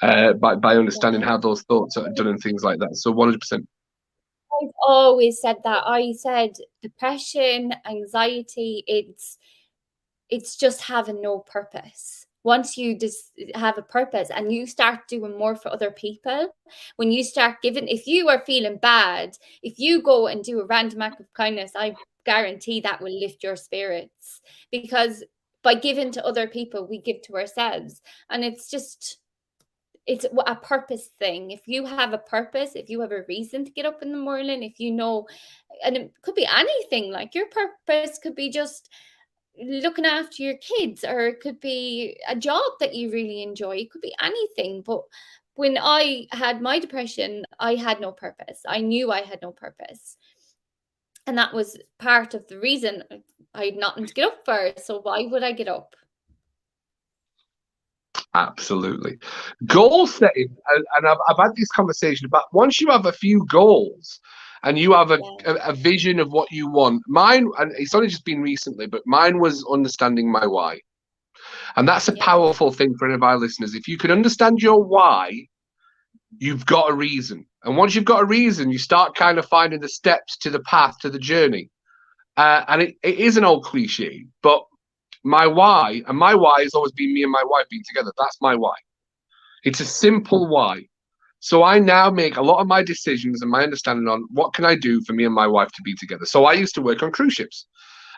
By understanding how those thoughts are done and things like that. So 100%. I've always said that. I said depression, anxiety, it's just having no purpose. Once you just have a purpose and you start doing more for other people, when you start giving, if you are feeling bad, if you go and do a random act of kindness, I guarantee that will lift your spirits, because by giving to other people, we give to ourselves. And it's a purpose thing. If you have a purpose, if you have a reason to get up in the morning, if you know, and it could be anything, like your purpose could be just looking after your kids, or it could be a job that you really enjoy. It could be anything. But when I had my depression, I had no purpose. I knew I had no purpose. And that was part of the reason. I had nothing to get up for. So why would I get up? Absolutely. Goal setting, and I've had this conversation about, once you have a few goals and you have a vision of what you want. Mine, and it's only just been recently, but mine was understanding my why. And that's a powerful thing for any of our listeners. If you can understand your why, you've got a reason. And once you've got a reason, you start kind of finding the steps to the path, to the journey. And it is an old cliche, but my why has always been me and my wife being together. That's my why. It's a simple why. So I now make a lot of my decisions and my understanding on what can I do for me and my wife to be together. So I used to work on cruise ships,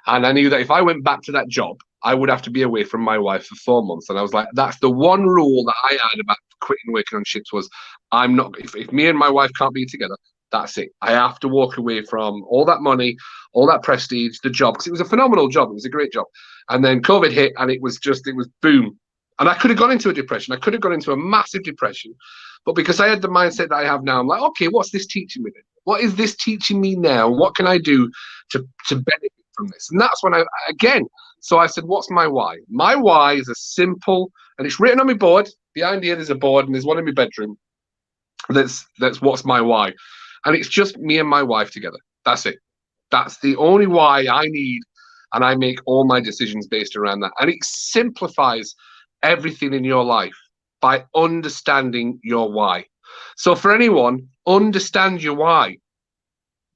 and I knew that if I went back to that job, I would have to be away from my wife for 4 months. And I was like, that's the one rule that I had about quitting working on ships was, I'm not, if me and my wife can't be together, that's it. I have to walk away from all that money, all that prestige, the job, because it was a phenomenal job. It was a great job. And then COVID hit, and it was boom. And I could have gone into a depression. I could have gone into a massive depression. But because I had the mindset that I have now, I'm like, okay, what's this teaching me? What is this teaching me now? What can I do to benefit from this? And that's when so I said, what's my why? My why is a simple, and it's written on my board. Behind here, there's a board, and there's one in my bedroom. That's what's my why. And it's just me and my wife together. That's it. That's the only why I need. And I make all my decisions based around that. And it simplifies everything in your life by understanding your why. So for anyone, understand your why.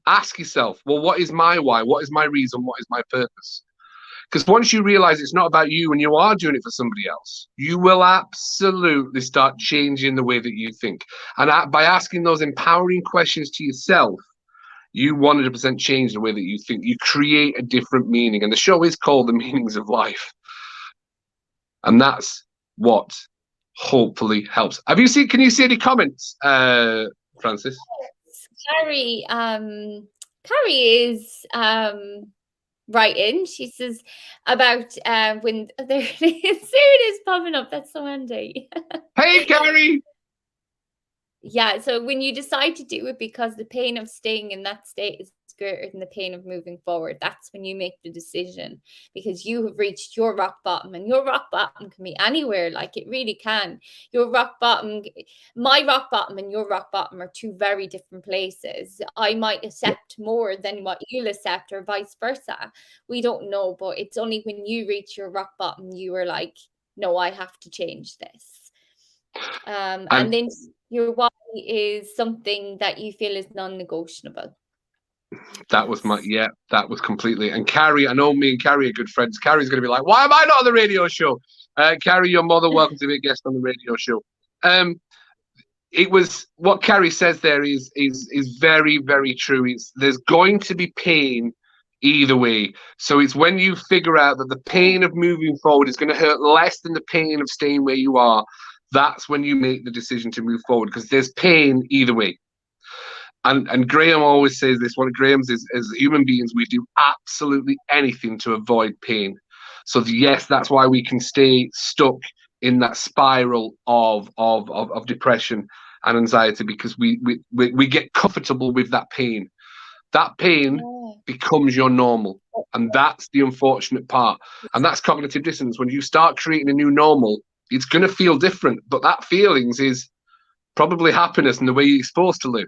Ask yourself, well, what is my why? What is my reason? What is my purpose? Because once you realize it's not about you and you are doing it for somebody else, you will absolutely start changing the way that you think. And by asking those empowering questions to yourself, you 100% change the way that you think. You create a different meaning. And the show is called The Meanings of Life. And that's what hopefully helps. Can you see any comments, Francis? Carrie is right in. She says about when there it is popping up. That's so handy. Hey, Carrie. Yeah, so when you decide to do it because the pain of staying in that state is greater than the pain of moving forward, that's when you make the decision, because you have reached your rock bottom, and your rock bottom can be anywhere. Like, it really can. Your rock bottom, my rock bottom and your rock bottom are two very different places. I might accept more than what you'll accept, or vice versa. We don't know, but it's only when you reach your rock bottom, you are like, no, I have to change this. And then your why is something that you feel is non-negotiable. That was that was completely. And Carrie, I know me and Carrie are good friends. Carrie's going to be like, why am I not on the radio show? Carrie, you're more than welcome to be a guest on the radio show. It was what Carrie says there is very, very true. There's going to be pain either way. So it's when you figure out that the pain of moving forward is going to hurt less than the pain of staying where you are. That's when you make the decision to move forward, because there's pain either way. And Graham always says this. One of Graham's is, as human beings, we do absolutely anything to avoid pain. So yes, that's why we can stay stuck in that spiral of depression and anxiety, because we get comfortable with that pain. That pain becomes your normal, and that's the unfortunate part. And that's cognitive dissonance. When you start creating a new normal, it's going to feel different, but that feelings is probably happiness and the way you're supposed to live.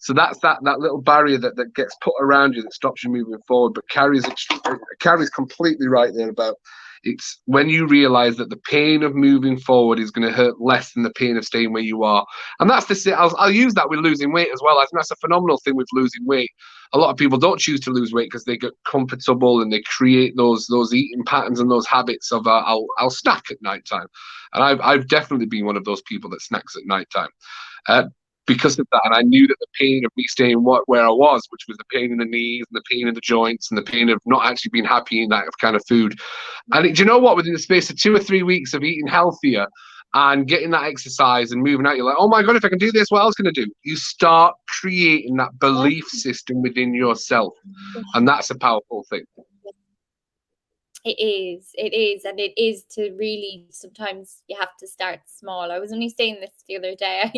So that's that little barrier that gets put around you that stops you moving forward. But Carrie's completely right there about it's when you realize that the pain of moving forward is going to hurt less than the pain of staying where you are. And that's the I'll use that with losing weight as well. I think that's a phenomenal thing with losing weight. A lot of people don't choose to lose weight because they get comfortable and they create those eating patterns and those habits of I'll snack at nighttime. And I've definitely been one of those people that snacks at nighttime. Because of that, and I knew that the pain of me staying where I was, which was the pain in the knees and the pain in the joints and the pain of not actually being happy in that kind of food. And do you know what? Within the space of 2 or 3 weeks of eating healthier and getting that exercise and moving out, you're like, oh my God, if I can do this, what else can I do? You start creating that belief system within yourself. And that's a powerful thing. It is, and it is to really, sometimes you have to start small. I was only saying this the other day. I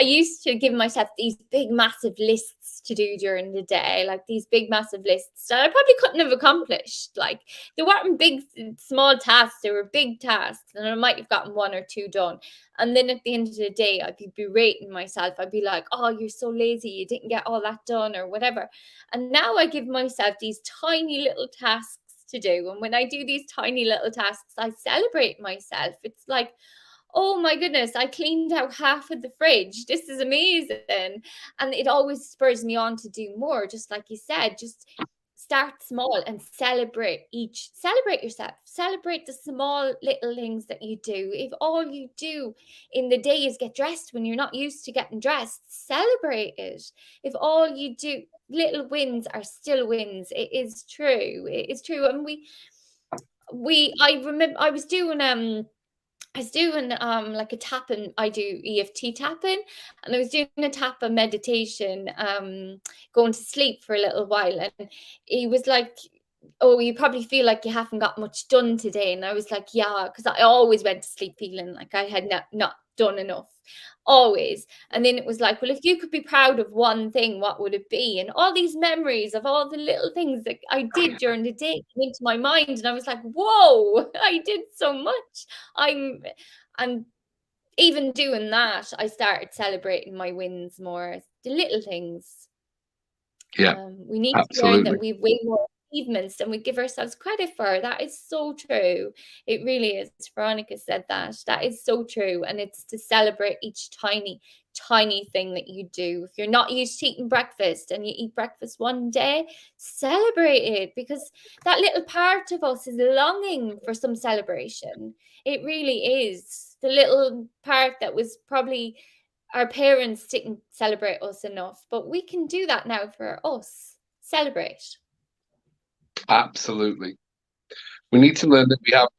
used to give myself these big, massive lists to do during the day, like these big, massive lists that I probably couldn't have accomplished. Like, they weren't big, small tasks, they were big tasks, and I might have gotten 1 or 2 done. And then at the end of the day, I'd be berating myself. I'd be like, oh, you're so lazy, you didn't get all that done or whatever. And now I give myself these tiny little tasks to do, and when I do these tiny little tasks, I celebrate myself. It's like, oh my goodness, I cleaned out half of the fridge, this is amazing. And it always spurs me on to do more, just like you said. Just start small and celebrate yourself, celebrate the small little things that you do. If all you do in the day is get dressed when you're not used to getting dressed, celebrate it. If all you do, little wins are still wins. It is true. And I remember I was doing like a tapping. I do EFT tapping, and I was doing a tapa meditation, going to sleep for a little while. And he was like, oh, you probably feel like you haven't got much done today. And I was like, yeah, because I always went to sleep feeling like I had not done enough, always. And then it was like, well, if you could be proud of one thing, what would it be? And all these memories of all the little things that I did during the day came into my mind, and I was like, whoa, I did so much. And even doing that, I started celebrating my wins more, the little things. Yeah, we need absolutely. to learn that we've way more achievements than we give ourselves credit for. That is so true. It really is. Veronica said that. That is so true. And it's to celebrate each tiny thing that you do. If you're not used to eating breakfast and you eat breakfast one day, celebrate it, because that little part of us is longing for some celebration. It really is. The little part that was probably our parents didn't celebrate us enough, but we can do that now for us. Celebrate. Absolutely. We need to learn that we have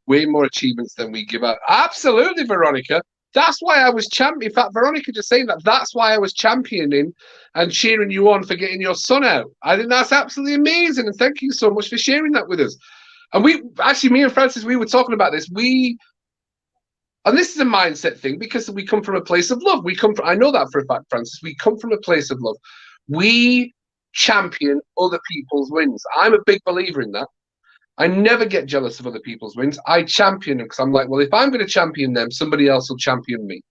way more achievements than we give out. Absolutely, Veronica. That's why I was championing. In fact, Veronica just saying that. That's why I was championing and cheering you on for getting your son out. I think that's absolutely amazing. And thank you so much for sharing that with us. And me and Francis, we were talking about this. And this is a mindset thing, because we come from a place of love. I know that for a fact, Francis. We come from a place of love. We champion other people's wins. I'm a big believer in that. I never get jealous of other people's wins. I champion them, because I'm like, well, if I'm going to champion them, somebody else will champion me.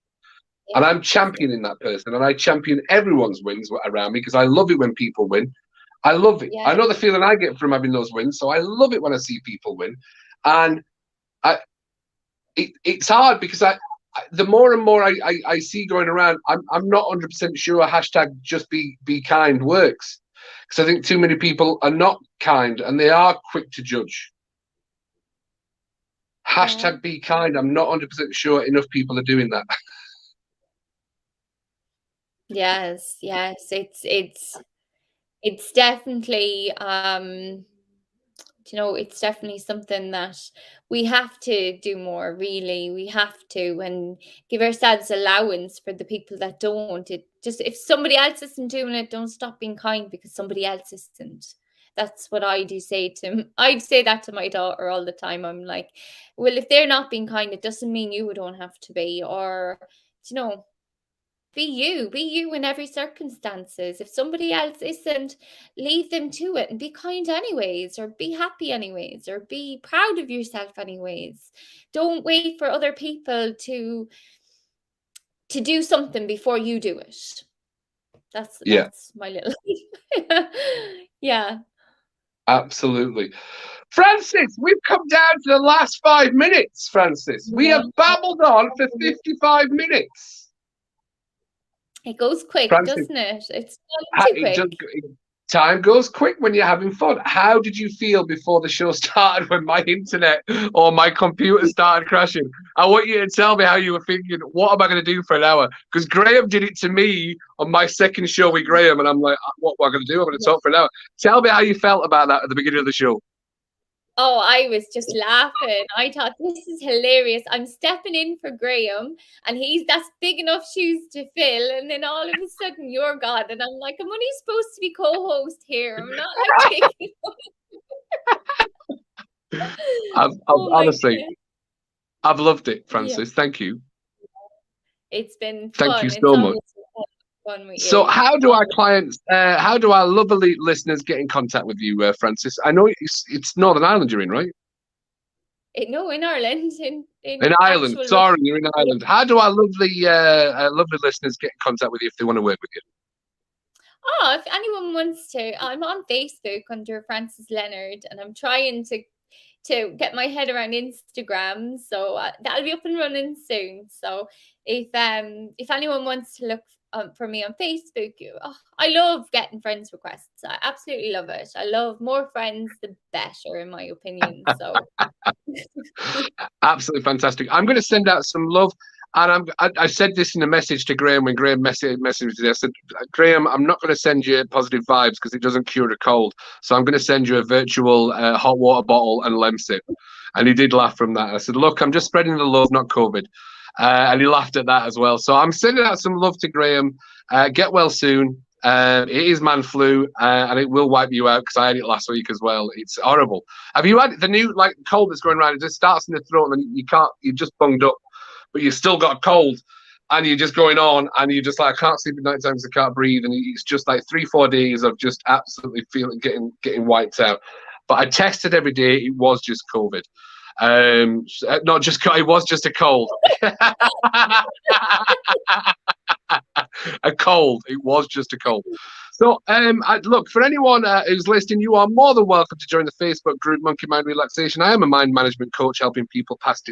Yeah. And I'm championing that person, and I champion everyone's wins around me, because I love it when people win. I love it. Yeah. I know the feeling I get from having those wins, so I love it when I see people win. And it's hard, because the more and more I see going around, I'm not 100% sure hashtag just be kind works, because I think too many people are not kind and they are quick to judge. Hashtag be kind. I'm not 100% sure enough people are doing that. Yes, it's definitely it's definitely something that we have to do more, really. We have to, and give ourselves allowance for the people that don't. It just, if somebody else isn't doing it, don't stop being kind because somebody else isn't. That's what I do say to I'd say that to my daughter all the time. I'm like, well, if they're not being kind, it doesn't mean you don't have to be. Or, you know, be you in every circumstances. If somebody else isn't, leave them to it and be kind anyways, or be happy anyways, or be proud of yourself anyways. Don't wait for other people to do something before you do it. Yeah, That's my little yeah. absolutely. Francis, we've come down to the last 5 minutes, Francis. We have Yeah. babbled on for 55 minutes. It goes quick, Francis, doesn't it? It's gone too quick. time goes quick when you're having fun. How did you feel before the show started when my internet or my computer started crashing? I want you to tell me how you were thinking, what am I going to do for an hour? Because Graham did it to me on my second show with Graham, and I'm like, what am I going to do? I'm going to talk for an hour. Tell me how you felt about that at the beginning of the show. Oh, I was just laughing. I thought, this is hilarious. I'm stepping in for Graham, and that's big enough shoes to fill. And then all of a sudden, you're gone, and I'm like, I'm only supposed to be co-host here. I'm not like taking. Oh my Honestly, goodness. I've loved it, Yeah, Francis. Thank you. it's been Thank you fun. It's so much. always fun with So, you. how do our clients, how do our lovely listeners get in contact with you, Francis? I know it's Northern Ireland you're in, right? No, in Ireland, In in Ireland. actual. Sorry, you're in Ireland. How do our lovely listeners get in contact with you if they want to work with you? Oh, if anyone wants to, I'm on Facebook under Francis Leonard, and I'm trying to get my head around Instagram, so that'll be up and running soon. So if anyone wants to look for me on Facebook, I love getting friends requests. I absolutely love it. I love more friends, the better, in my opinion. So Absolutely fantastic. I'm going to send out some love. And I said this in a message to Graham when Graham messaged me today. I said, Graham, I'm not going to send you positive vibes because it doesn't cure a cold. So I'm going to send you a virtual hot water bottle and Lemsip. And he did laugh from that. I said, look, I'm just spreading the love, not COVID. And he laughed at that as well. So I'm sending out some love to Graham. Get well soon. It is man flu, and it will wipe you out because I had it last week as well. It's horrible. Have you had the new cold that's going around? It just starts in the throat, and then you're just bunged up, but you've still got a cold, and you're just going on, and you're just like, I can't sleep at night times, I can't breathe, and it's just like 3-4 days of just absolutely feeling getting wiped out. But I tested every day; it was just COVID. Not just it was just a cold. A cold. It was just a cold. So, look, for anyone who's listening, you are more than welcome to join the Facebook group Monkey Mind Relaxation. I am a mind management coach helping people past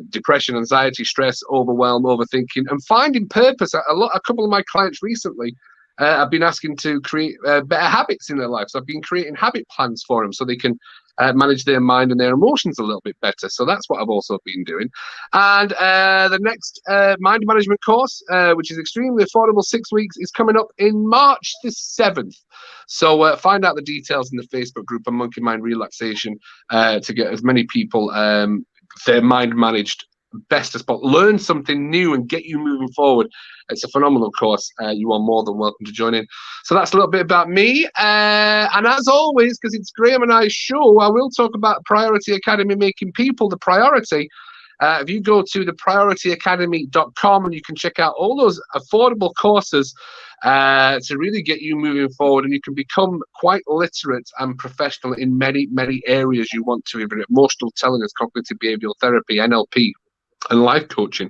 depression, anxiety, stress, overwhelm, overthinking, and finding purpose. A couple of my clients recently have been asking to create better habits in their life. So I've been creating habit plans for them so they can manage their mind and their emotions a little bit better. So that's what I've also been doing. And the next mind management course, which is extremely affordable, 6 weeks, is coming up in March the 7th. So find out the details in the Facebook group on Monkey Mind Relaxation to get as many people their mind managed best as possible. Learn something new and get you moving forward. It's a phenomenal course. You are more than welcome to join in. So that's a little bit about me. And as always, because it's Graham and I's show, I will talk about Priority Academy, making people the priority. If you go to thepriorityacademy.com and you can check out all those affordable courses to really get you moving forward, and you can become quite literate and professional in many, many areas you want to, even emotional intelligence, cognitive behavioral therapy, NLP, and life coaching.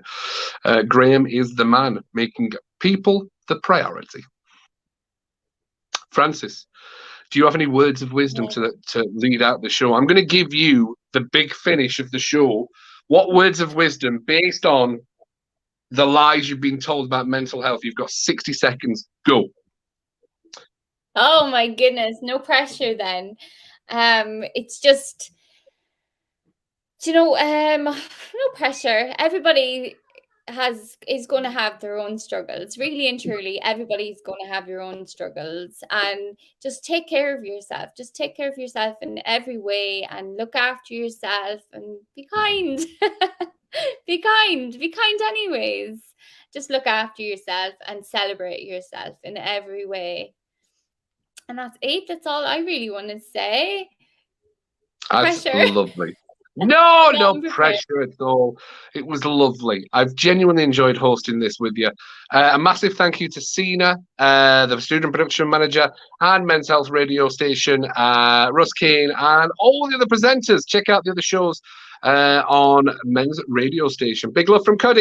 Graham is the man, making people the priority. Francis, do you have any words of wisdom to lead out the show? I'm going to give you the big finish of the show. What words of wisdom, based on the lies you've been told about mental health? You've got 60 seconds. Go. Oh my goodness, no pressure then. It's just, Do you know, no pressure. Everybody is going to have their own struggles. Really and truly, everybody's going to have your own struggles. And just take care of yourself. Just take care of yourself in every way and look after yourself and be kind. Be kind. Be kind anyways. Just look after yourself and celebrate yourself in every way. And that's it. That's all I really want to say. That's Pressure. lovely. No, Not no prepared. pressure at all. It was lovely. I've genuinely enjoyed hosting this with you. A massive thank you to Sina, the student production manager and Men's Health radio station, Russ Kane, and all the other presenters. Check out the other shows on Men's radio station. Big love from Cuddy.